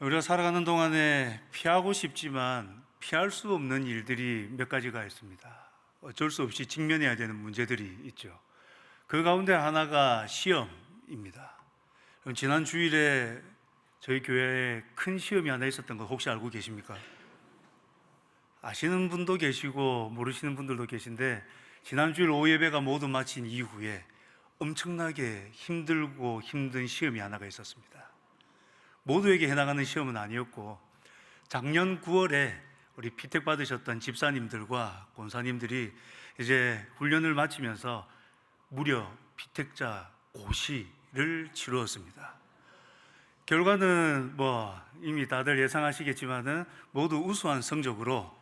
우리가 살아가는 동안에 피하고 싶지만 피할 수 없는 일들이 몇 가지가 있습니다. 어쩔 수 없이 직면해야 되는 문제들이 있죠. 그 가운데 하나가 시험입니다. 지난 주일에 저희 교회에 큰 시험이 하나 있었던 거 혹시 알고 계십니까? 아시는 분도 계시고 모르시는 분들도 계신데, 지난 주일 오후 예배가 모두 마친 이후에 엄청나게 힘들고 힘든 시험이 하나가 있었습니다. 모두에게 해당하는 시험은 아니었고, 작년 9월에 우리 피택 받으셨던 집사님들과 권사님들이 이제 훈련을 마치면서 무려 피택자 고시를 치루었습니다. 결과는 이미 다들 예상하시겠지만은 모두 우수한 성적으로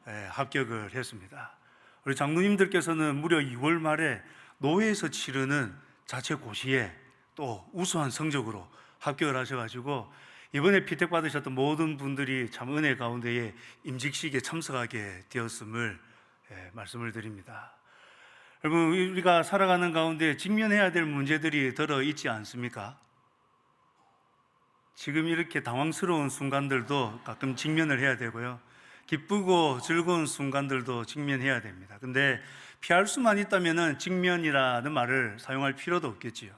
합격을 했습니다. 우리 장로님들께서는 무려 2월 말에 노회에서 치르는 자체 고시에 또 우수한 성적으로 합격을 하셔가지고 이번에 피택 받으셨던 모든 분들이 참 은혜 가운데에 임직식에 참석하게 되었음을 말씀을 드립니다. 여러분, 우리가 살아가는 가운데 직면해야 될 문제들이 들어 있지 않습니까? 지금 이렇게 당황스러운 순간들도 가끔 직면을 해야 되고요, 기쁘고 즐거운 순간들도 직면해야 됩니다. 근데 피할 수만 있다면 직면이라는 말을 사용할 필요도 없겠지요.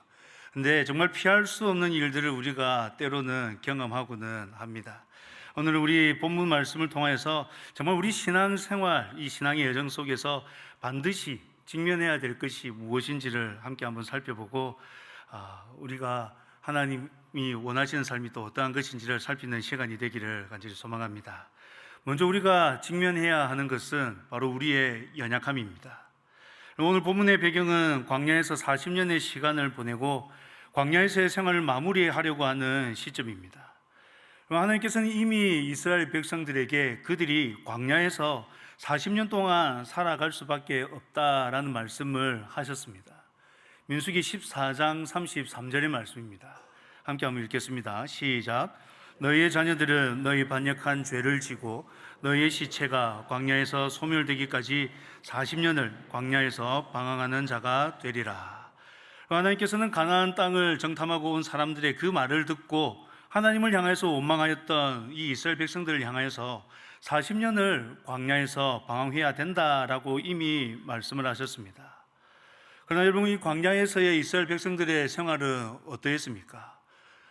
근데 정말 피할 수 없는 일들을 우리가 때로는 경험하고는 합니다. 오늘 우리 본문 말씀을 통해서 정말 우리 신앙생활, 이 신앙의 여정 속에서 반드시 직면해야 될 것이 무엇인지를 함께 한번 살펴보고, 우리가 하나님이 원하시는 삶이 또 어떠한 것인지를 살피는 시간이 되기를 간절히 소망합니다. 먼저 우리가 직면해야 하는 것은 바로 우리의 연약함입니다. 오늘 본문의 배경은 광야에서 40년의 시간을 보내고 광야에서의 생활을 마무리하려고 하는 시점입니다. 하나님께서는 이미 이스라엘 백성들에게 그들이 광야에서 40년 동안 살아갈 수밖에 없다라는 말씀을 하셨습니다. 민수기 14장 33절의 말씀입니다. 함께 한번 읽겠습니다. 시작. 너희의 자녀들은 너희 반역한 죄를 지고 너희의 시체가 광야에서 소멸되기까지 40년을 광야에서 방황하는 자가 되리라. 하나님께서는 가나안 땅을 정탐하고 온 사람들의 그 말을 듣고 하나님을 향해서 원망하였던 이 이스라엘 백성들을 향하여서 40년을 광야에서 방황해야 된다라고 이미 말씀을 하셨습니다. 그러나 여러분, 이 광야에서의 이스라엘 백성들의 생활은 어떠했습니까?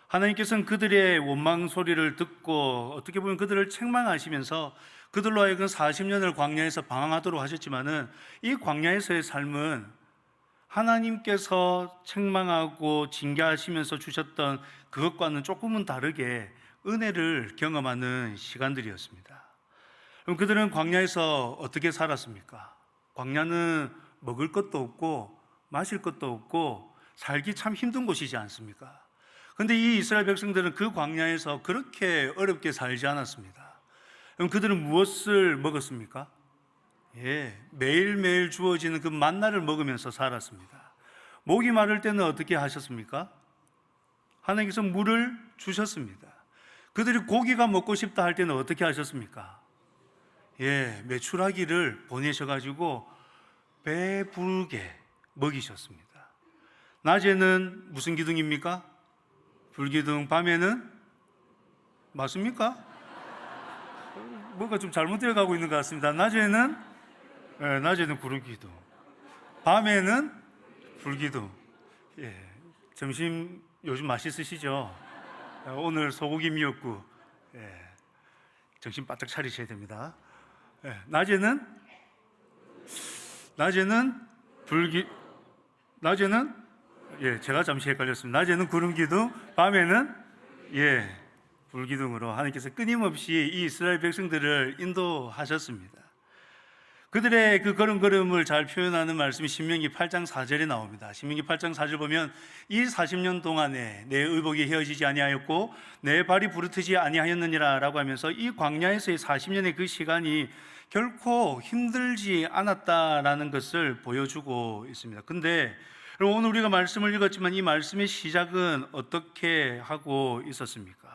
하나님께서는 그들의 원망 소리를 듣고 어떻게 보면 그들을 책망하시면서 그들로 하여금 40년을 광야에서 방황하도록 하셨지만은, 이 광야에서의 삶은 하나님께서 책망하고 징계하시면서 주셨던 그것과는 조금은 다르게 은혜를 경험하는 시간들이었습니다. 그럼 그들은 광야에서 어떻게 살았습니까? 광야는 먹을 것도 없고 마실 것도 없고 살기 참 힘든 곳이지 않습니까? 그런데 이 이스라엘 백성들은 그 광야에서 그렇게 어렵게 살지 않았습니다. 그럼 그들은 무엇을 먹었습니까? 매일매일 주어지는 그 만나를 먹으면서 살았습니다. 목이 마를 때는 어떻게 하셨습니까? 하나님께서 물을 주셨습니다. 그들이 고기가 먹고 싶다 할 때는 어떻게 하셨습니까? 메추라기를 보내셔가지고 배부르게 먹이셨습니다. 낮에는 무슨 기둥입니까? 불기둥. 밤에는 맞습니까? 뭔가 좀 잘못되어 가고 있는 것 같습니다. 낮에는 구름기둥, 밤에는 불기둥. 점심 요즘 맛있으시죠? 오늘 소고기 미역국, 정신 바짝 차리셔야 됩니다. 낮에는 제가 잠시 헷갈렸습니다. 낮에는 구름기둥, 밤에는 불기둥으로 하나님께서 끊임없이 이 이스라엘 백성들을 인도하셨습니다. 그들의 그 걸음걸음을 잘 표현하는 말씀이 신명기 8장 4절에 나옵니다. 신명기 8장 4절 보면 이 40년 동안에 내 의복이 헤어지지 아니하였고 내 발이 부르트지 아니하였느니라 라고 하면서 이 광야에서의 40년의 그 시간이 결코 힘들지 않았다라는 것을 보여주고 있습니다. 근데 오늘 우리가 말씀을 읽었지만 이 말씀의 시작은 어떻게 하고 있었습니까?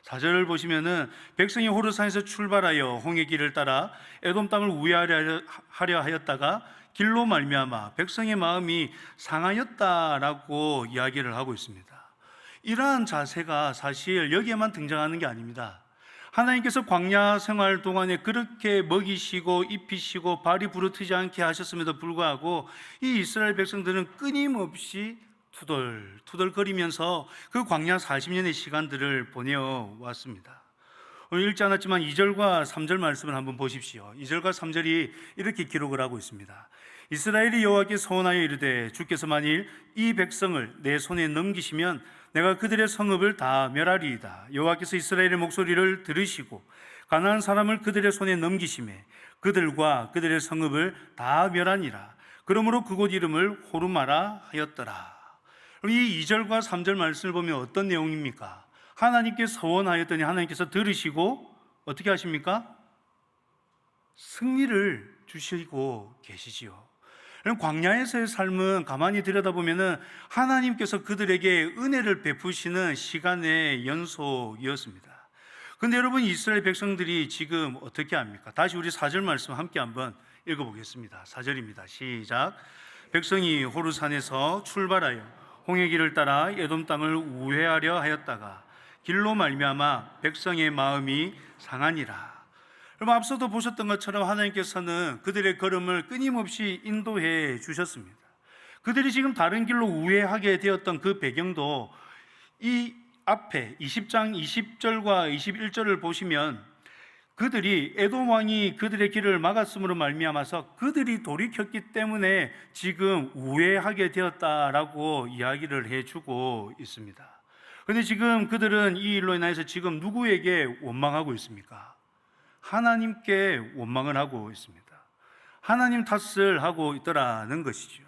4절을 보시면은 백성이 호르산에서 출발하여 홍해 길을 따라 에돔 땅을 우회하려 하였다가 길로 말미암아 백성의 마음이 상하였다라고 이야기를 하고 있습니다. 이러한 자세가 사실 여기에만 등장하는 게 아닙니다. 하나님께서 광야 생활 동안에 그렇게 먹이시고 입히시고 발이 부르트지 않게 하셨음에도 불구하고 이 이스라엘 백성들은 끊임없이 투덜거리면서 그 광야 40년의 시간들을 보내어 왔습니다. 오늘 읽지 않았지만 2절과 3절 말씀을 한번 보십시오. 2절과 3절이 이렇게 기록을 하고 있습니다. 이스라엘이 여호와께 서원하여 이르되 주께서 만일 이 백성을 내 손에 넘기시면 내가 그들의 성읍을 다 멸하리이다. 여호와께서 이스라엘의 목소리를 들으시고 가나안 사람을 그들의 손에 넘기심에 그들과 그들의 성읍을 다 멸하니라. 그러므로 그곳 이름을 호르마라 하였더라. 이 2절과 3절 말씀을 보면 어떤 내용입니까? 하나님께 서원하였더니 하나님께서 들으시고 어떻게 하십니까? 승리를 주시고 계시지요. 광야에서의 삶은 가만히 들여다보면 하나님께서 그들에게 은혜를 베푸시는 시간의 연속이었습니다. 그런데 여러분, 이스라엘 백성들이 지금 어떻게 합니까? 다시 우리 4절 말씀 함께 한번 읽어보겠습니다. 4절입니다. 시작. 백성이 호르산에서 출발하여 홍해 길을 따라 에돔 땅을 우회하려 하였다가 길로 말미암아 백성의 마음이 상하니라. 그럼 앞서도 보셨던 것처럼 하나님께서는 그들의 걸음을 끊임없이 인도해 주셨습니다. 그들이 지금 다른 길로 우회하게 되었던 그 배경도 이 앞에 20장 20절과 21절을 보시면 그들이 에돔 왕이 그들의 길을 막았음으로 말미암아서 그들이 돌이켰기 때문에 지금 우회하게 되었다라고 이야기를 해주고 있습니다. 그런데 지금 그들은 이 일로 인해서 지금 누구에게 원망하고 있습니까? 하나님께 원망을 하고 있습니다. 하나님 탓을 하고 있더라는 것이죠.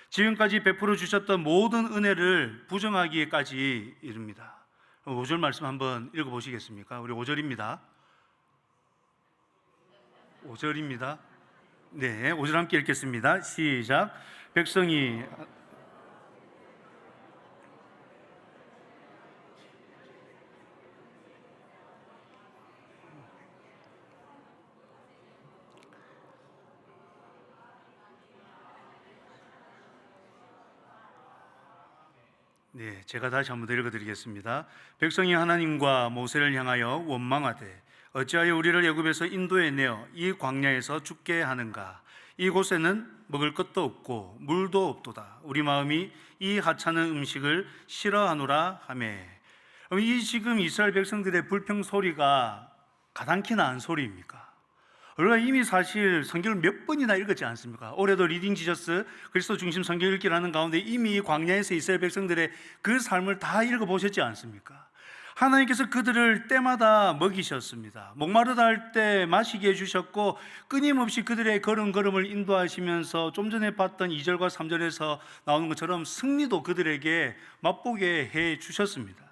지금까지 베풀어 주셨던 모든 은혜를 부정하기까지 이릅니다. 5절 말씀 한번 읽어보시겠습니까? 우리 5절입니다. 5절입니다. 네, 5절 함께 읽겠습니다. 시작. 백성이 네, 제가 다시 한번 더 읽어드리겠습니다. 백성이 하나님과 모세를 향하여 원망하되 어찌하여 우리를 애굽에서 인도해 내어 이 광야에서 죽게 하는가? 이곳에는 먹을 것도 없고 물도 없도다. 우리 마음이 이 하찮은 음식을 싫어하노라 하매. 이 지금 이스라엘 백성들의 불평 소리가 가당키 나은 소리입니까? 우리가 이미 사실 성경을 몇 번이나 읽었지 않습니까? 올해도 리딩 지저스 그리스도 중심 성경 읽기를 하는 가운데 이미 광야에서 이스라엘 백성들의 그 삶을 다 읽어보셨지 않습니까? 하나님께서 그들을 때마다 먹이셨습니다. 목마르다 할 때 마시게 해주셨고 끊임없이 그들의 걸음걸음을 인도하시면서 좀 전에 봤던 2절과 3절에서 나오는 것처럼 승리도 그들에게 맛보게 해주셨습니다.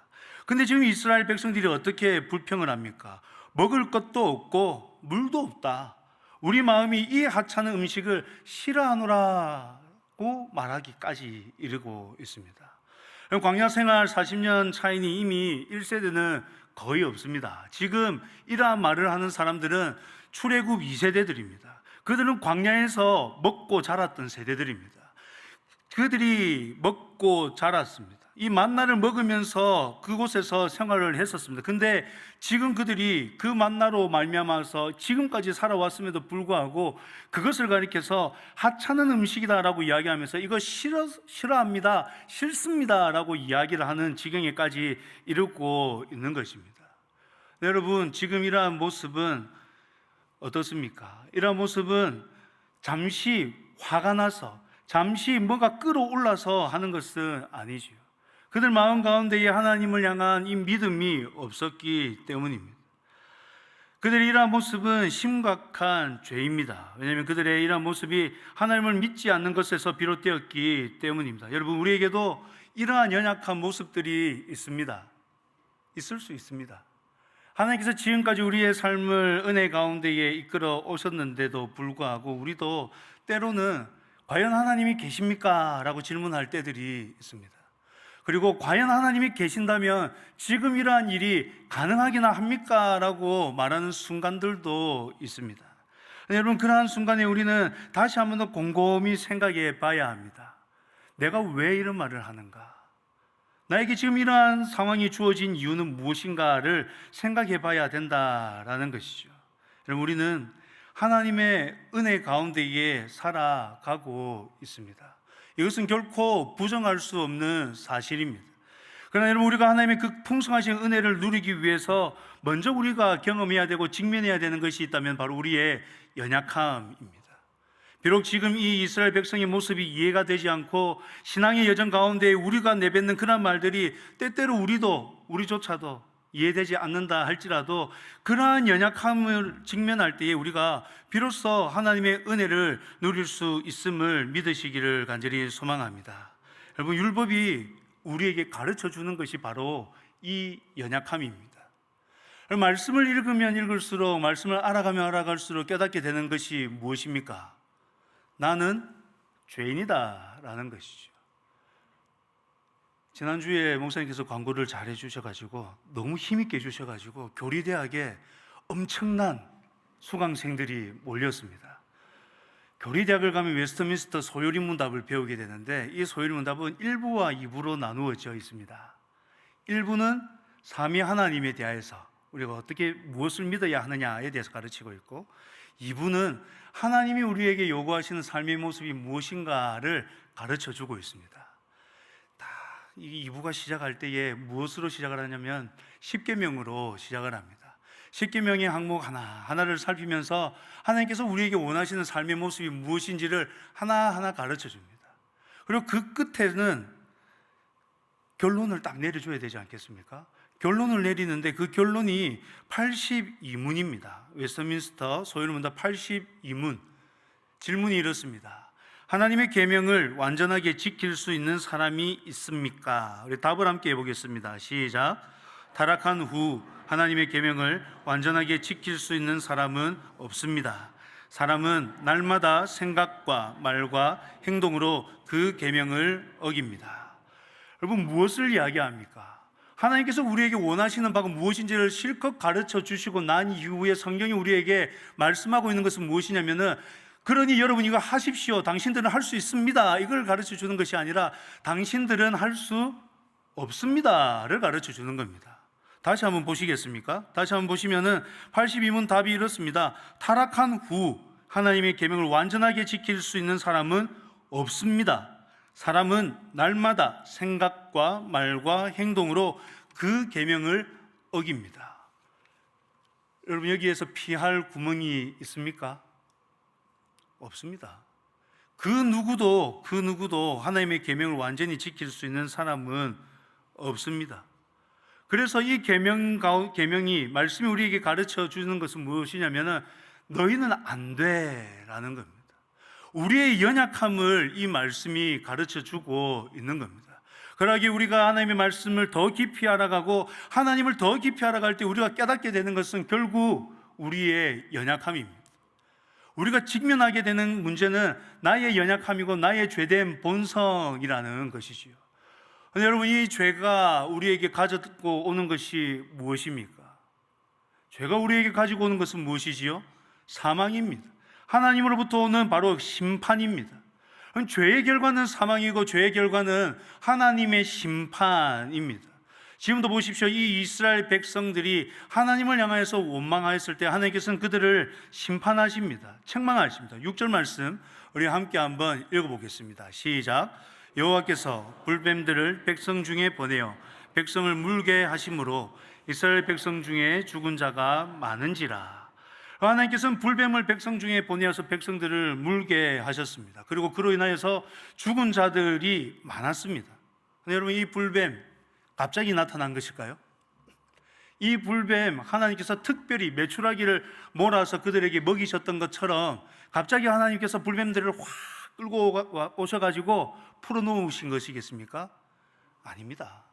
근데 지금 이스라엘 백성들이 어떻게 불평을 합니까? 먹을 것도 없고 물도 없다. 우리 마음이 이 하찮은 음식을 싫어하노라고 말하기까지 이르고 있습니다. 광야 생활 40년 차이니 이미 1세대는 거의 없습니다. 지금 이러한 말을 하는 사람들은 출애굽 2세대들입니다. 그들은 광야에서 먹고 자랐던 세대들입니다. 그들이 먹고 자랐습니다. 이 만나를 먹으면서 그곳에서 생활을 했었습니다. 근데 지금 그들이 그 만나로 말미암아서 지금까지 살아왔음에도 불구하고 그것을 가리켜서 하찮은 음식이다라고 이야기하면서 이거 싫어합니다, 싫습니다라고 이야기를 하는 지경에까지 이르고 있는 것입니다. 네, 여러분, 지금 이러한 모습은 어떻습니까? 이러한 모습은 잠시 화가 나서 잠시 뭔가 끌어올라서 하는 것은 아니지요. 그들 마음 가운데에 하나님을 향한 이 믿음이 없었기 때문입니다. 그들의 이러한 모습은 심각한 죄입니다. 왜냐하면 그들의 이러한 모습이 하나님을 믿지 않는 것에서 비롯되었기 때문입니다. 여러분, 우리에게도 이러한 연약한 모습들이 있습니다. 있을 수 있습니다. 하나님께서 지금까지 우리의 삶을 은혜 가운데에 이끌어 오셨는데도 불구하고 우리도 때로는 과연 하나님이 계십니까? 라고 질문할 때들이 있습니다. 그리고 과연 하나님이 계신다면 지금 이러한 일이 가능하기나 합니까? 라고 말하는 순간들도 있습니다. 여러분, 그러한 순간에 우리는 다시 한 번 더 곰곰이 생각해 봐야 합니다. 내가 왜 이런 말을 하는가? 나에게 지금 이러한 상황이 주어진 이유는 무엇인가를 생각해 봐야 된다라는 것이죠. 여러분, 우리는 하나님의 은혜 가운데에 살아가고 있습니다. 이것은 결코 부정할 수 없는 사실입니다. 그러나 여러분, 우리가 하나님의 그 풍성하신 은혜를 누리기 위해서 먼저 우리가 경험해야 되고 직면해야 되는 것이 있다면 바로 우리의 연약함입니다. 비록 지금 이 이스라엘 백성의 모습이 이해가 되지 않고 신앙의 여정 가운데 우리가 내뱉는 그런 말들이 때때로 우리조차도 이해되지 않는다 할지라도 그러한 연약함을 직면할 때에 우리가 비로소 하나님의 은혜를 누릴 수 있음을 믿으시기를 간절히 소망합니다. 여러분, 율법이 우리에게 가르쳐 주는 것이 바로 이 연약함입니다. 말씀을 읽으면 읽을수록, 말씀을 알아가면 알아갈수록 깨닫게 되는 것이 무엇입니까? 나는 죄인이다 라는 것이죠. 지난주에 목사님께서 광고를 잘 해주셔가지고 너무 힘있게 해주셔가지고 교리대학에 엄청난 수강생들이 몰렸습니다. 교리대학을 가면 웨스트민스터 소요리문답을 배우게 되는데, 이 소요리문답은 1부와 2부로 나누어져 있습니다. 1부는 삼위 하나님에 대하여서 우리가 어떻게 무엇을 믿어야 하느냐에 대해서 가르치고 있고, 2부는 하나님이 우리에게 요구하시는 삶의 모습이 무엇인가를 가르쳐 주고 있습니다. 이 2부가 시작할 때에 무엇으로 시작을 하냐면 10계명으로 시작을 합니다. 10계명의 항목 하나하나를 살피면서 하나님께서 우리에게 원하시는 삶의 모습이 무엇인지를 하나하나 가르쳐 줍니다. 그리고 그 끝에는 결론을 딱 내려줘야 되지 않겠습니까? 결론을 내리는데 그 결론이 82문입니다. 웨스트민스터 소요리문답 82문. 질문이 이렇습니다. 하나님의 계명을 완전하게 지킬 수 있는 사람이 있습니까? 우리 답을 함께 해보겠습니다. 시작. 타락한 후 하나님의 계명을 완전하게 지킬 수 있는 사람은 없습니다. 사람은 날마다 생각과 말과 행동으로 그 계명을 어깁니다. 여러분, 무엇을 이야기합니까? 하나님께서 우리에게 원하시는 바가 무엇인지를 실컷 가르쳐 주시고 난 이후에 성경이 우리에게 말씀하고 있는 것은 무엇이냐면은, 그러니 여러분 이거 하십시오, 당신들은 할 수 있습니다, 이걸 가르쳐 주는 것이 아니라 당신들은 할 수 없습니다를 가르쳐 주는 겁니다. 다시 한번 보시겠습니까? 다시 한번 보시면은 82문 답이 이렇습니다. 타락한 후 하나님의 계명을 완전하게 지킬 수 있는 사람은 없습니다. 사람은 날마다 생각과 말과 행동으로 그 계명을 어깁니다. 여러분, 여기에서 피할 구멍이 있습니까? 없습니다. 그 누구도 하나님의 계명을 완전히 지킬 수 있는 사람은 없습니다. 그래서 이 계명이 말씀이 우리에게 가르쳐 주는 것은 무엇이냐면은 너희는 안 돼라는 겁니다. 우리의 연약함을 이 말씀이 가르쳐 주고 있는 겁니다. 그러기에 우리가 하나님의 말씀을 더 깊이 알아가고 하나님을 더 깊이 알아갈 때 우리가 깨닫게 되는 것은 결국 우리의 연약함입니다. 우리가 직면하게 되는 문제는 나의 연약함이고 나의 죄된 본성이라는 것이지요. 여러분, 이 죄가 우리에게 가지고 오는 것이 무엇입니까? 죄가 우리에게 가지고 오는 것은 무엇이지요? 사망입니다. 하나님으로부터 오는 바로 심판입니다. 죄의 결과는 사망이고 죄의 결과는 하나님의 심판입니다. 지금도 보십시오. 이 이스라엘 백성들이 하나님을 향하여서 원망하였을 때 하나님께서는 그들을 심판하십니다. 책망하십니다. 6절 말씀 우리 함께 한번 읽어보겠습니다. 시작. 여호와께서 불뱀들을 백성 중에 보내어 백성을 물게 하심으로 이스라엘 백성 중에 죽은 자가 많은지라. 하나님께서는 불뱀을 백성 중에 보내어서 백성들을 물게 하셨습니다. 그리고 그로 인하여서 죽은 자들이 많았습니다. 여러분, 이 불뱀 갑자기 나타난 것일까요? 이 불뱀, 하나님께서 특별히 메추라기를 몰아서 그들에게 먹이셨던 것처럼 갑자기 하나님께서 불뱀들을 확 끌고 오셔가지고 풀어놓으신 것이겠습니까? 아닙니다.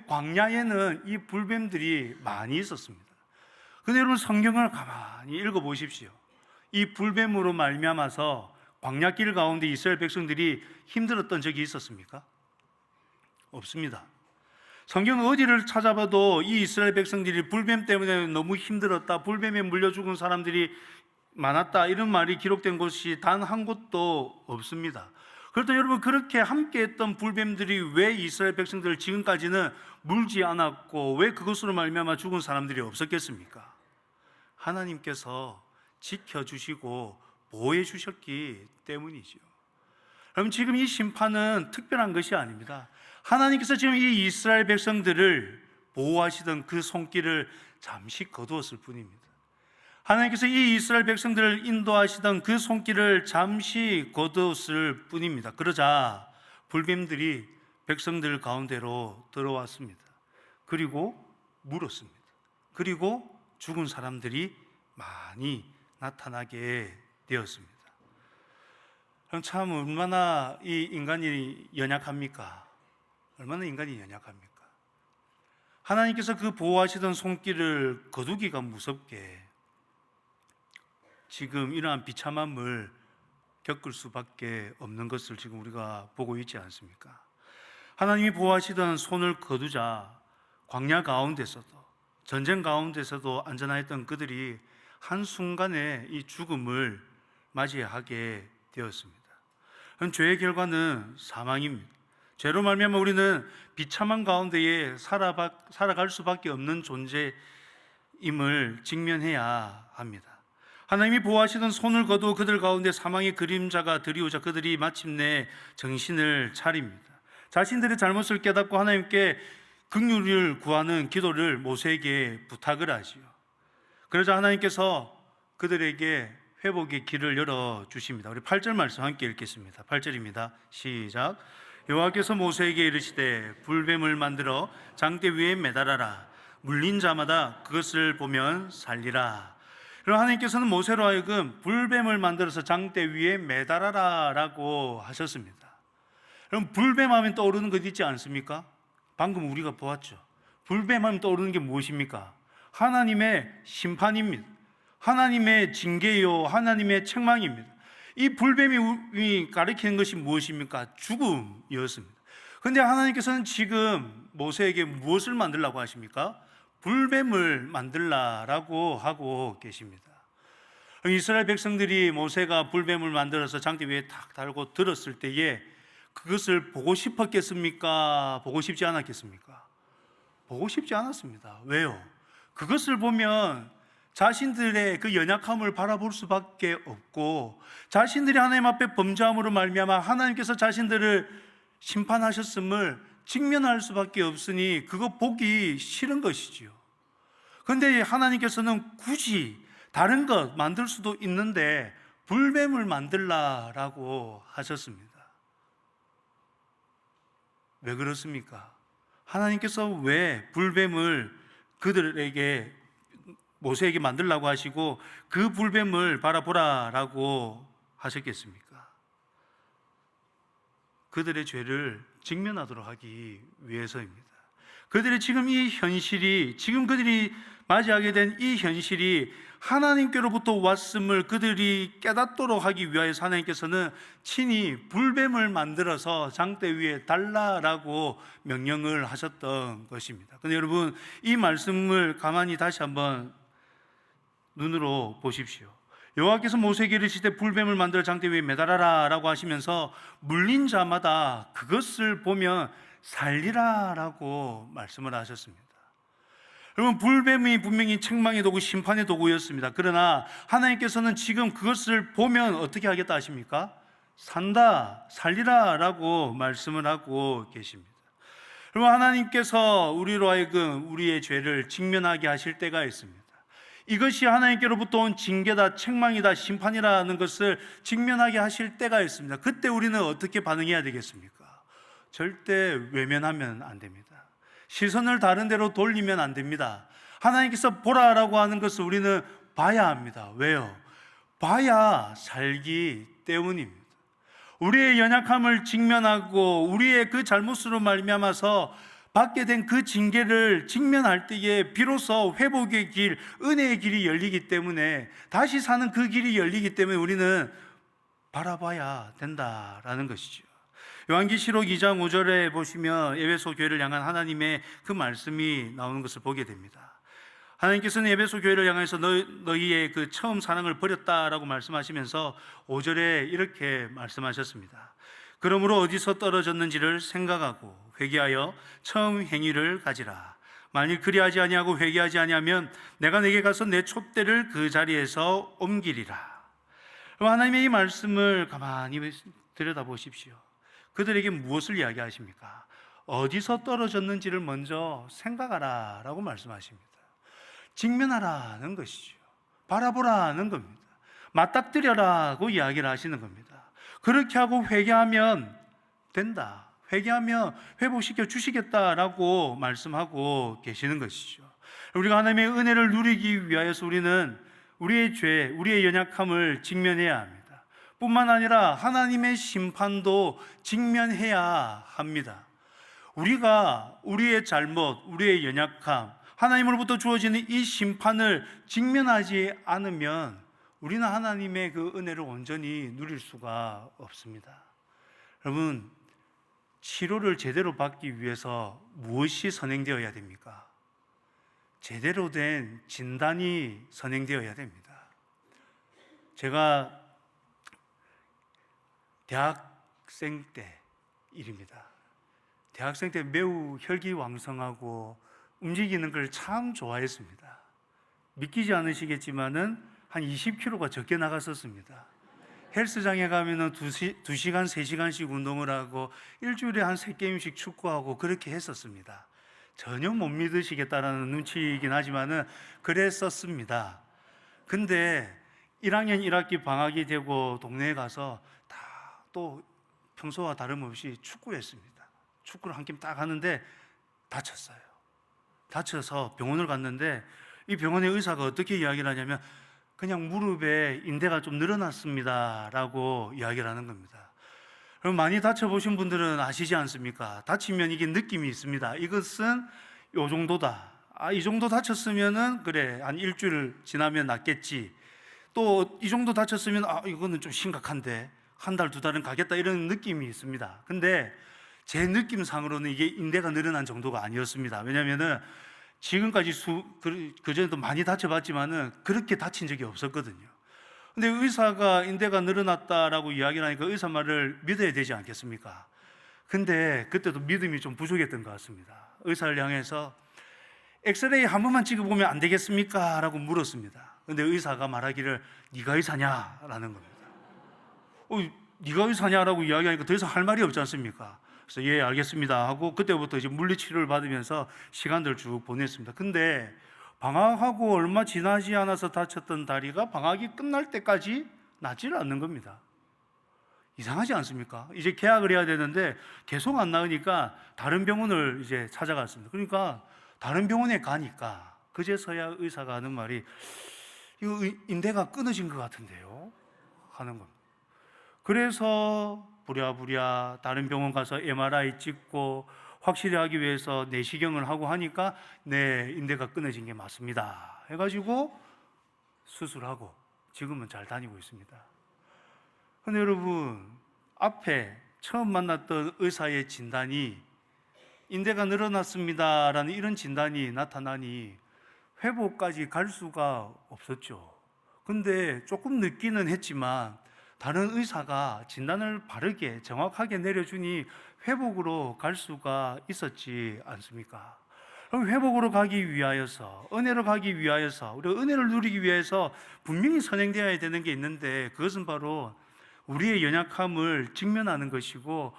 광야에는 이 불뱀들이 많이 있었습니다. 근데 여러분, 성경을 가만히 읽어보십시오. 이 불뱀으로 말미암아서 광야길 가운데 이스라엘 백성들이 힘들었던 적이 있었습니까? 없습니다. 성경 어디를 찾아봐도 이 이스라엘 백성들이 불뱀 때문에 너무 힘들었다, 불뱀에 물려 죽은 사람들이 많았다, 이런 말이 기록된 곳이 단 한 곳도 없습니다. 그렇다면 여러분, 그렇게 함께했던 불뱀들이 왜 이스라엘 백성들을 지금까지는 물지 않았고 왜 그것으로 말미암아 죽은 사람들이 없었겠습니까? 하나님께서 지켜주시고 보호해 주셨기 때문이죠. 그럼 지금 이 심판은 특별한 것이 아닙니다. 하나님께서 지금 이 이스라엘 백성들을 보호하시던 그 손길을 잠시 거두었을 뿐입니다. 하나님께서 이 이스라엘 백성들을 인도하시던 그 손길을 잠시 거두었을 뿐입니다. 그러자 불뱀들이 백성들 가운데로 들어왔습니다. 그리고 물었습니다. 그리고 죽은 사람들이 많이 나타나게 되었습니다. 그럼 참 얼마나 이 인간이 연약합니까? 얼마나 인간이 연약합니까? 하나님께서 그 보호하시던 손길을 거두기가 무섭게 지금 이러한 비참함을 겪을 수밖에 없는 것을 지금 우리가 보고 있지 않습니까? 하나님이 보호하시던 손을 거두자 광야 가운데서도, 전쟁 가운데서도 안전하였던 그들이 한순간에 이 죽음을 맞이하게 되었습니다. 죄의 결과는 사망입니다. 죄로 말미암아 우리는 비참한 가운데에 살아갈 수밖에 없는 존재임을 직면해야 합니다. 하나님이 보호하시던 손을 거두어 그들 가운데 사망의 그림자가 들이오자 그들이 마침내 정신을 차립니다. 자신들의 잘못을 깨닫고 하나님께 긍휼을 구하는 기도를 모세에게 부탁을 하지요. 그러자 하나님께서 그들에게 회복의 길을 열어주십니다. 우리 8절 말씀 함께 읽겠습니다. 8절입니다. 시작. 여호와께서 모세에게 이르시되 불뱀을 만들어 장대 위에 매달아라. 물린 자마다 그것을 보면 살리라. 그럼 하나님께서는 모세로 하여금 불뱀을 만들어서 장대 위에 매달아라 라고 하셨습니다. 그럼 불뱀 하면 떠오르는 것 있지 않습니까? 방금 우리가 보았죠. 불뱀 하면 떠오르는 게 무엇입니까? 하나님의 심판입니다. 하나님의 징계요, 하나님의 책망입니다. 이 불뱀이 가리키는 것이 무엇입니까? 죽음이었습니다. 그런데 하나님께서는 지금 모세에게 무엇을 만들라고 하십니까? 불뱀을 만들라라고 하고 계십니다. 이스라엘 백성들이 모세가 불뱀을 만들어서 장대 위에 탁 달고 들었을 때에 그것을 보고 싶었겠습니까? 보고 싶지 않았겠습니까? 보고 싶지 않았습니다. 왜요? 그것을 보면 자신들의 그 연약함을 바라볼 수밖에 없고 자신들이 하나님 앞에 범죄함으로 말미암아 하나님께서 자신들을 심판하셨음을 직면할 수밖에 없으니 그거 보기 싫은 것이지요. 그런데 하나님께서는 굳이 다른 것 만들 수도 있는데 불뱀을 만들라라고 하셨습니다. 왜 그렇습니까? 하나님께서 왜 불뱀을 그들에게 모세에게 만들라고 하시고 그 불뱀을 바라보라라고 하셨겠습니까? 그들의 죄를 직면하도록 하기 위해서입니다. 그들의 지금 이 현실이, 지금 그들이 맞이하게 된 이 현실이 하나님께로부터 왔음을 그들이 깨닫도록 하기 위하여서 하나님께서는 친히 불뱀을 만들어서 장대 위에 달라라고 명령을 하셨던 것입니다. 그런데 여러분, 이 말씀을 가만히 다시 한번 눈으로 보십시오. 여호와께서 모세에게 이르시되 불뱀을 만들어 장대 위에 매달아라 라고 하시면서 물린 자마다 그것을 보면 살리라 라고 말씀을 하셨습니다. 여러분, 불뱀이 분명히 책망의 도구, 심판의 도구였습니다. 그러나 하나님께서는 지금 그것을 보면 어떻게 하겠다 하십니까? 산다, 살리라 라고 말씀을 하고 계십니다. 여러분, 하나님께서 우리로 하여금 우리의 죄를 직면하게 하실 때가 있습니다. 이것이 하나님께로부터 온 징계다, 책망이다, 심판이라는 것을 직면하게 하실 때가 있습니다. 그때 우리는 어떻게 반응해야 되겠습니까? 절대 외면하면 안 됩니다. 시선을 다른 데로 돌리면 안 됩니다. 하나님께서 보라라고 하는 것을 우리는 봐야 합니다. 왜요? 봐야 살기 때문입니다. 우리의 연약함을 직면하고 우리의 그 잘못으로 말미암아서 받게 된 그 징계를 직면할 때에 비로소 회복의 길, 은혜의 길이 열리기 때문에, 다시 사는 그 길이 열리기 때문에 우리는 바라봐야 된다라는 것이죠. 요한계시록 2장 5절에 보시면 에베소 교회를 향한 하나님의 그 말씀이 나오는 것을 보게 됩니다. 하나님께서는 에베소 교회를 향해서 너희의 그 처음 사랑을 버렸다라고 말씀하시면서 5절에 이렇게 말씀하셨습니다. 그러므로 어디서 떨어졌는지를 생각하고 회개하여 처음 행위를 가지라. 만일 그리하지 아니하고 회개하지 아니하면 내가 내게 가서 내 촛대를 그 자리에서 옮기리라. 하나님의 이 말씀을 가만히 들여다보십시오. 그들에게 무엇을 이야기하십니까? 어디서 떨어졌는지를 먼저 생각하라 라고 말씀하십니다. 직면하라는 것이죠. 바라보라는 겁니다. 맞닥뜨려라고 이야기를 하시는 겁니다. 그렇게 하고 회개하면 된다. 회개하면 회복시켜 주시겠다라고 말씀하고 계시는 것이죠. 우리가 하나님의 은혜를 누리기 위하여서 우리는 우리의 죄, 우리의 연약함을 직면해야 합니다. 뿐만 아니라 하나님의 심판도 직면해야 합니다. 우리가 우리의 잘못, 우리의 연약함, 하나님으로부터 주어지는 이 심판을 직면하지 않으면 우리는 하나님의 그 은혜를 온전히 누릴 수가 없습니다. 여러분, 치료를 제대로 받기 위해서 무엇이 선행되어야 됩니까? 제대로 된 진단이 선행되어야 됩니다. 제가 대학생 때 일입니다. 대학생 때 매우 혈기왕성하고 움직이는 걸 참 좋아했습니다. 믿기지 않으시겠지만은 한 20kg가 적게 나갔었습니다. 헬스장에 가면은 2시간, 3시간씩 운동을 하고 일주일에 한 3게임씩 축구하고 그렇게 했었습니다. 전혀 못 믿으시겠다라는 눈치이긴 하지만은 그랬었습니다. 근데 1학년 1학기 방학이 되고 동네에 가서 다 또 평소와 다름없이 축구했습니다. 축구를 한 게임 딱 하는데 다쳤어요. 다쳐서 병원을 갔는데 이 병원의 의사가 어떻게 이야기를 하냐면 그냥 무릎에 인대가 좀 늘어났습니다 라고 이야기를 하는 겁니다. 그럼 많이 다쳐보신 분들은 아시지 않습니까? 다치면 이게 느낌이 있습니다. 이것은 요 정도다. 이 정도 다쳤으면은 그래 한 일주일 지나면 낫겠지. 또 이 정도 다쳤으면 이거는 좀 심각한데 한 달, 2달은 가겠다 이런 느낌이 있습니다. 근데 제 느낌상으로는 이게 인대가 늘어난 정도가 아니었습니다. 왜냐하면은 지금까지 그전에도 많이 다쳐봤지만은 그렇게 다친 적이 없었거든요. 근데 의사가 인대가 늘어났다라고 이야기를 하니까 의사 말을 믿어야 되지 않겠습니까? 근데 그때도 믿음이 좀 부족했던 것 같습니다. 의사를 향해서 엑스레이 한 번만 찍어보면 안 되겠습니까? 라고 물었습니다. 근데 의사가 말하기를 네가 의사냐? 라는 겁니다. 네가 의사냐라고 이야기하니까 더 이상 할 말이 없지 않습니까? 그래서 예 알겠습니다 하고 그때부터 이제 물리치료를 받으면서 시간들을 쭉 보냈습니다. 근데 방학하고 얼마 지나지 않아서 다쳤던 다리가 방학이 끝날 때까지 낫지를 않는 겁니다. 이상하지 않습니까? 이제 계약을 해야 되는데 계속 안 나으니까 다른 병원을 이제 찾아갔습니다. 그러니까 다른 병원에 가니까 그제서야 의사가 하는 말이 이거 인대가 끊어진 것 같은데요 하는 겁니다. 그래서 부랴부랴 다른 병원 가서 MRI 찍고 확실히 하기 위해서 내시경을 하고 하니까 네, 인대가 끊어진 게 맞습니다 해가지고 수술하고 지금은 잘 다니고 있습니다. 근데 여러분, 앞에 처음 만났던 의사의 진단이 인대가 늘어났습니다 라는 이런 진단이 나타나니 회복까지 갈 수가 없었죠. 근데 조금 늦기는 했지만 다른 의사가 진단을 바르게 정확하게 내려주니 회복으로 갈 수가 있었지 않습니까? 그럼 회복으로 가기 위하여서, 은혜로 가기 위하여서, 우리가 은혜를 누리기 위해서 분명히 선행되어야 되는 게 있는데 그것은 바로 우리의 연약함을 직면하는 것이고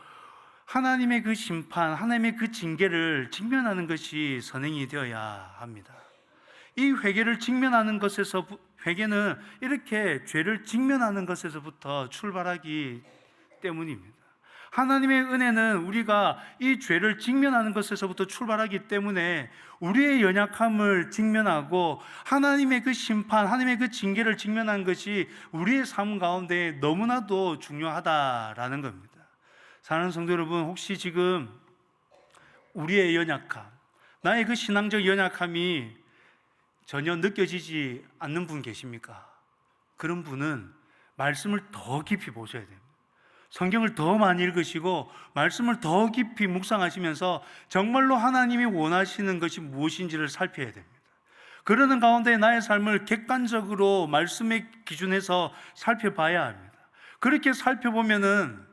하나님의 그 심판, 하나님의 그 징계를 직면하는 것이 선행이 되어야 합니다. 이 회개를 직면하는 것에서, 회개는 이렇게 죄를 직면하는 것에서부터 출발하기 때문입니다. 하나님의 은혜는 우리가 이 죄를 직면하는 것에서부터 출발하기 때문에 우리의 연약함을 직면하고 하나님의 그 심판, 하나님의 그 징계를 직면하는 것이 우리의 삶 가운데 너무나도 중요하다라는 겁니다. 사랑하는 성도 여러분, 혹시 지금 우리의 연약함, 나의 그 신앙적 연약함이 전혀 느껴지지 않는 분 계십니까? 그런 분은 말씀을 더 깊이 보셔야 됩니다. 성경을 더 많이 읽으시고 말씀을 더 깊이 묵상하시면서 정말로 하나님이 원하시는 것이 무엇인지를 살펴야 됩니다. 그러는 가운데 나의 삶을 객관적으로 말씀의 기준에서 살펴봐야 합니다. 그렇게 살펴보면은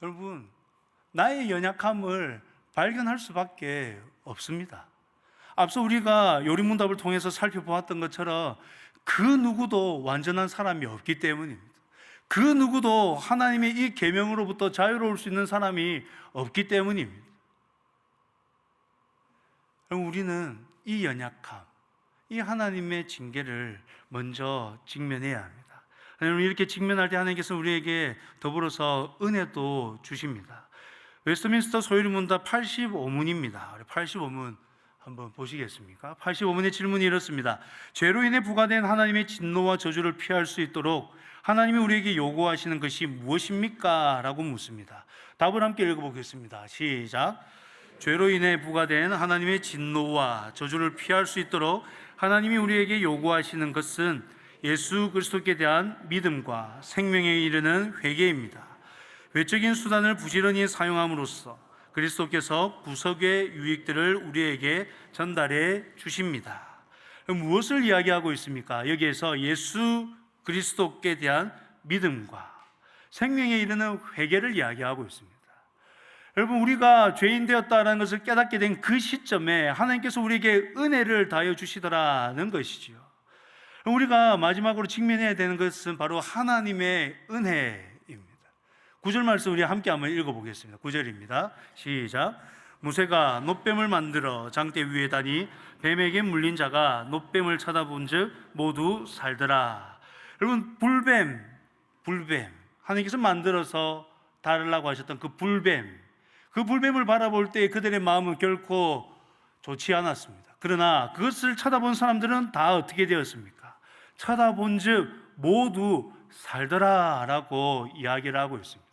여러분, 나의 연약함을 발견할 수밖에 없습니다. 앞서 우리가 요리문답을 통해서 살펴보았던 것처럼 그 누구도 완전한 사람이 없기 때문입니다. 그 누구도 하나님의 이 계명으로부터 자유로울 수 있는 사람이 없기 때문입니다. 우리는 이 연약함, 이 하나님의 징계를 먼저 직면해야 합니다. 이렇게 직면할 때 하나님께서 우리에게 더불어서 은혜도 주십니다. 웨스트민스터 소요리문답 85문입니다. 85문 한번 보시겠습니까? 85문의 질문이 이렇습니다. 죄로 인해 부과된 하나님의 진노와 저주를 피할 수 있도록 하나님이 우리에게 요구하시는 것이 무엇입니까? 라고 묻습니다. 답을 함께 읽어보겠습니다. 시작. 죄로 인해 부과된 하나님의 진노와 저주를 피할 수 있도록 하나님이 우리에게 요구하시는 것은 예수 그리스도께 대한 믿음과 생명에 이르는 회개입니다. 외적인 수단을 부지런히 사용함으로써 그리스도께서 구속의 유익들을 우리에게 전달해 주십니다. 무엇을 이야기하고 있습니까? 여기에서 예수 그리스도께 대한 믿음과 생명에 이르는 회개를 이야기하고 있습니다. 여러분, 우리가 죄인 되었다는 것을 깨닫게 된 그 시점에 하나님께서 우리에게 은혜를 다하여 주시더라는 것이지요. 우리가 마지막으로 직면해야 되는 것은 바로 하나님의 은혜입니다. 9절 말씀 우리 함께 한번 읽어보겠습니다. 9절입니다. 시작. 무새가 놋뱀을 만들어 장대 위에 다니 뱀에게 물린 자가 놋뱀을 쳐다본 즉 모두 살더라. 여러분, 불뱀 하나님께서 만들어서 다루려고 하셨던 그 불뱀을 바라볼 때 그들의 마음은 결코 좋지 않았습니다. 그러나 그것을 쳐다본 사람들은 다 어떻게 되었습니까? 쳐다본 즉 모두 살더라 라고 이야기를 하고 있습니다.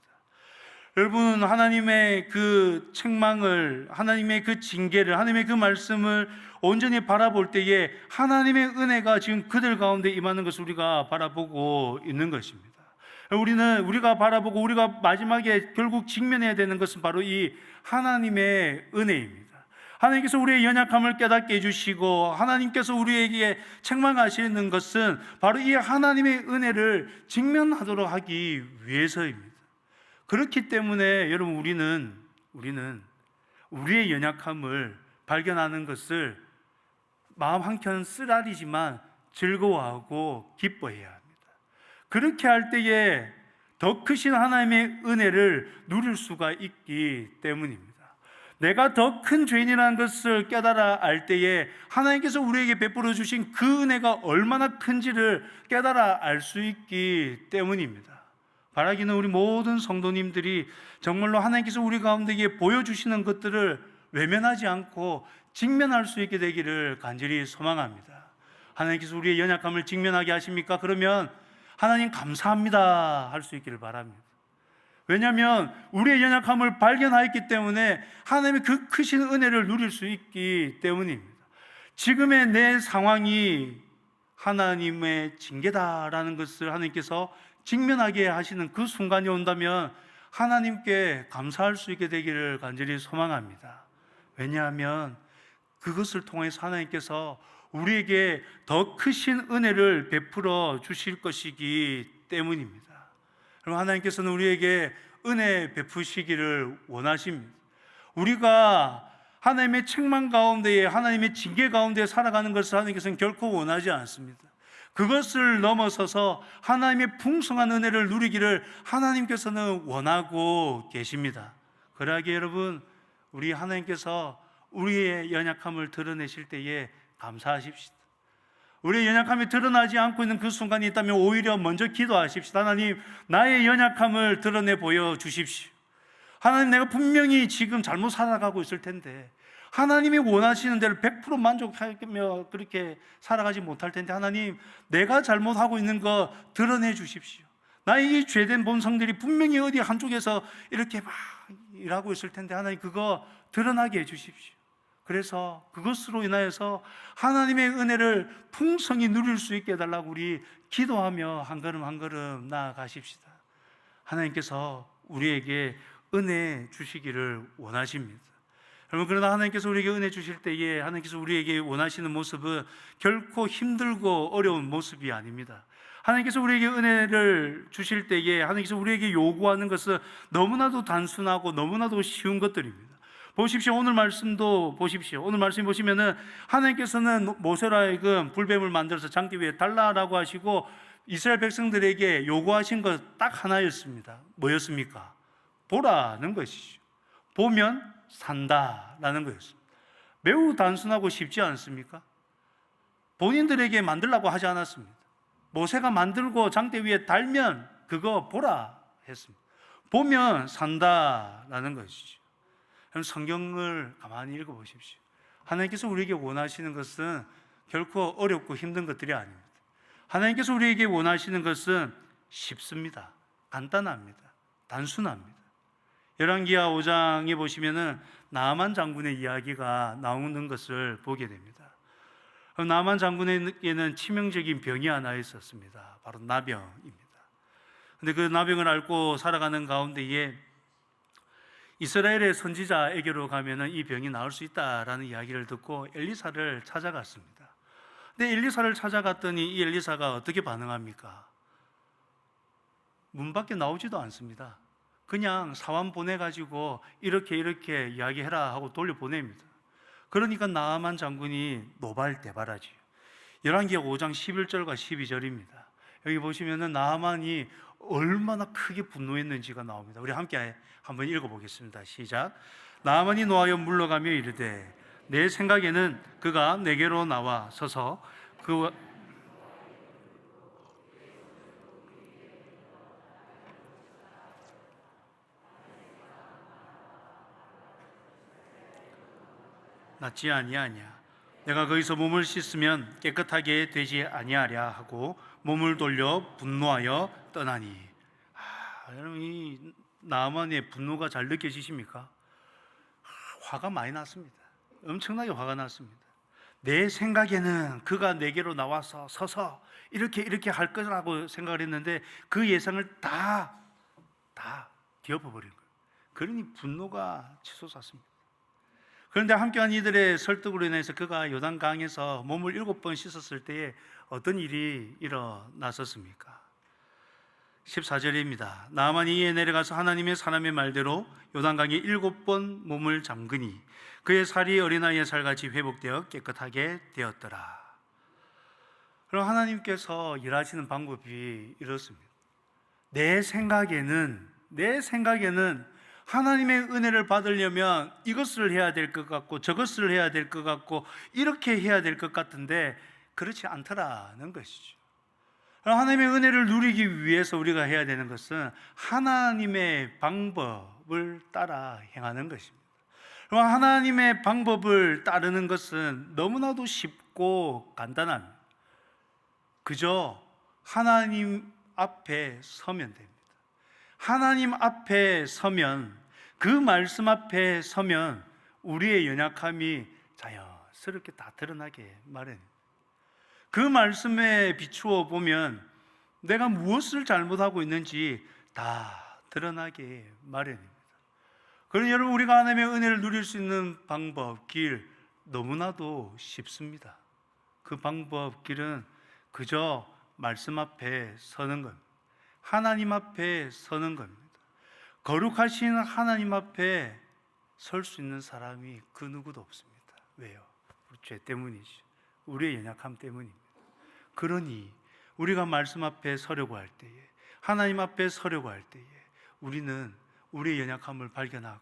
여러분, 하나님의 그 책망을, 하나님의 그 징계를, 하나님의 그 말씀을 온전히 바라볼 때에 하나님의 은혜가 지금 그들 가운데 임하는 것을 우리가 바라보고 있는 것입니다. 우리가 바라보고 우리가 마지막에 결국 직면해야 되는 것은 바로 이 하나님의 은혜입니다. 하나님께서 우리의 연약함을 깨닫게 해주시고 하나님께서 우리에게 책망하시는 것은 바로 이 하나님의 은혜를 직면하도록 하기 위해서입니다. 그렇기 때문에 여러분, 우리는 우리의 연약함을 발견하는 것을 마음 한켠 쓰라리지만 즐거워하고 기뻐해야 합니다. 그렇게 할 때에 더 크신 하나님의 은혜를 누릴 수가 있기 때문입니다. 내가 더 큰 죄인이라는 것을 깨달아 알 때에 하나님께서 우리에게 베풀어 주신 그 은혜가 얼마나 큰지를 깨달아 알 수 있기 때문입니다. 바라기는 우리 모든 성도님들이 정말로 하나님께서 우리 가운데에 보여주시는 것들을 외면하지 않고 직면할 수 있게 되기를 간절히 소망합니다. 하나님께서 우리의 연약함을 직면하게 하십니까? 그러면 하나님 감사합니다 할 수 있기를 바랍니다. 왜냐하면 우리의 연약함을 발견하였기 때문에 하나님의 그 크신 은혜를 누릴 수 있기 때문입니다. 지금의 내 상황이 하나님의 징계다라는 것을 하나님께서 직면하게 하시는 그 순간이 온다면 하나님께 감사할 수 있게 되기를 간절히 소망합니다. 왜냐하면 그것을 통해서 하나님께서 우리에게 더 크신 은혜를 베풀어 주실 것이기 때문입니다. 그럼 하나님께서는 우리에게 은혜 베푸시기를 원하십니다. 우리가 하나님의 책망 가운데에, 하나님의 징계 가운데 살아가는 것을 하나님께서는 결코 원하지 않습니다. 그것을 넘어서서 하나님의 풍성한 은혜를 누리기를 하나님께서는 원하고 계십니다. 그러하기에 여러분, 우리 하나님께서 우리의 연약함을 드러내실 때에 감사하십시다. 우리의 연약함이 드러나지 않고 있는 그 순간이 있다면 오히려 먼저 기도하십시다. 하나님, 나의 연약함을 드러내 보여주십시오. 하나님, 내가 분명히 지금 잘못 살아가고 있을 텐데 하나님이 원하시는 대로 100% 만족하며 그렇게 살아가지 못할 텐데 하나님, 내가 잘못하고 있는 거 드러내 주십시오. 나의 이 죄된 본성들이 분명히 어디 한쪽에서 이렇게 막 일하고 있을 텐데 하나님, 그거 드러나게 해 주십시오. 그래서 그것으로 인하여서 하나님의 은혜를 풍성히 누릴 수 있게 해달라고 우리 기도하며 한 걸음 한 걸음 나아가십시다. 하나님께서 우리에게 은혜 주시기를 원하십니다. 여러분, 그러나 하나님께서 우리에게 은혜 주실 때에 하나님께서 우리에게 원하시는 모습은 결코 힘들고 어려운 모습이 아닙니다. 하나님께서 우리에게 은혜를 주실 때에 하나님께서 우리에게 요구하는 것은 너무나도 단순하고 너무나도 쉬운 것들입니다. 보십시오. 오늘 말씀도 보십시오. 오늘 말씀 보시면은 하나님께서는 모세로 하여금 불뱀을 만들어서 장대 위에 달라라고 하시고 이스라엘 백성들에게 요구하신 것 딱 하나였습니다. 뭐였습니까? 보라는 것이죠. 보면 산다라는 거였습니다. 매우 단순하고 쉽지 않습니까? 본인들에게 만들라고 하지 않았습니다. 모세가 만들고 장대 위에 달면 그거 보라 했습니다. 보면 산다라는 것이죠. 성경을 가만히 읽어보십시오. 하나님께서 우리에게 원하시는 것은 결코 어렵고 힘든 것들이 아닙니다. 하나님께서 우리에게 원하시는 것은 쉽습니다. 간단합니다. 단순합니다. 열왕기하 5장에 보시면은 나아만 장군의 이야기가 나오는 것을 보게 됩니다. 나아만 장군에게는 치명적인 병이 하나 있었습니다. 바로 나병입니다. 근데 그 나병을 앓고 살아가는 가운데에 이스라엘의 선지자에게로 가면은 이 병이 나을 수 있다라는 이야기를 듣고 엘리사를 찾아갔습니다. 근데 엘리사를 찾아갔더니 이 엘리사가 어떻게 반응합니까? 문 밖에 나오지도 않습니다. 그냥 사원 보내가지고 이렇게 이야기해라 하고 돌려보냅니다. 그러니까 나아만 장군이 노발대발하지요. 열왕기하 5장 11절과 12절입니다. 여기 보시면은 나아만이 얼마나 크게 분노했는지가 나옵니다. 우리 함께 한번 읽어보겠습니다. 시작. 나아만이 노하여 물러가며 이르되 내 생각에는 그가 내게로 나와 서서 그 낫지 아니하냐. 내가 거기서 몸을 씻으면 깨끗하게 되지 아니하랴 하고 몸을 돌려 분노하여 떠나니. 여러분, 이 나아만의 분노가 잘 느껴지십니까? 화가 많이 났습니다. 엄청나게 화가 났습니다. 내 생각에는 그가 내게로 나와서 서서 이렇게 할 거라고 생각을 했는데 그 예상을 다 뒤엎어버린 거예요. 그러니 분노가 치솟았습니다. 그런데 함께한 이들의 설득으로 인해서 그가 요단강에서 몸을 7번 씻었을 때에 어떤 일이 일어났었습니까? 14절입니다. 나아만이 이에 내려가서 하나님의 사람의 말대로 요단강에 7번 몸을 잠그니 그의 살이 어린아이의 살같이 회복되어 깨끗하게 되었더라. 그럼 하나님께서 일하시는 방법이 이렇습니다. 내 생각에는 하나님의 은혜를 받으려면 이것을 해야 될 것 같고 저것을 해야 될 것 같고 이렇게 해야 될 것 같은데 그렇지 않더라는 것이죠. 하나님의 은혜를 누리기 위해서 우리가 해야 되는 것은 하나님의 방법을 따라 행하는 것입니다. 그럼 하나님의 방법을 따르는 것은 너무나도 쉽고 간단합니다. 그저 하나님 앞에 서면 됩니다. 하나님 앞에 서면, 그 말씀 앞에 서면 우리의 연약함이 자연스럽게 다 드러나게 마련입니다. 그 말씀에 비추어 보면 내가 무엇을 잘못하고 있는지 다 드러나게 마련입니다. 그러니 여러분, 우리가 하나님의 은혜를 누릴 수 있는 방법, 길 너무나도 쉽습니다. 그 방법, 길은 그저 말씀 앞에 서는 겁니다. 하나님 앞에 서는 겁니다. 거룩하신 하나님 앞에 설 수 있는 사람이 그 누구도 없습니다. 왜요? 우리 죄 때문이죠. 우리의 연약함 때문입니다. 그러니 우리가 말씀 앞에 서려고 할 때에, 하나님 앞에 서려고 할 때에 우리는 우리의 연약함을 발견하고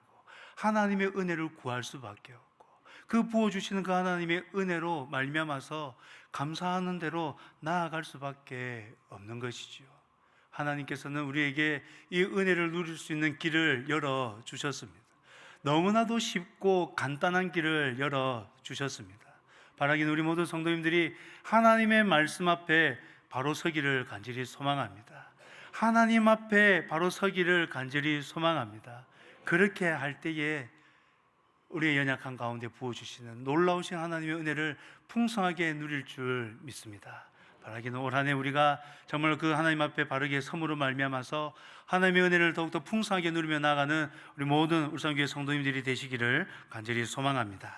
하나님의 은혜를 구할 수밖에 없고 그 부어주시는 그 하나님의 은혜로 말미암아서 감사하는 대로 나아갈 수밖에 없는 것이지요. 하나님께서는 우리에게 이 은혜를 누릴 수 있는 길을 열어주셨습니다. 너무나도 쉽고 간단한 길을 열어주셨습니다. 바라기는 우리 모든 성도님들이 하나님의 말씀 앞에 바로 서기를 간절히 소망합니다. 하나님 앞에 바로 서기를 간절히 소망합니다. 그렇게 할 때에 우리의 연약한 가운데 부어주시는 놀라우신 하나님의 은혜를 풍성하게 누릴 줄 믿습니다. 바라기는 올 한 해 우리가 정말 그 하나님 앞에 바르게 섬으로 말미암아서 하나님의 은혜를 더욱더 풍성하게 누리며 나아가는 우리 모든 울산교회 성도님들이 되시기를 간절히 소망합니다.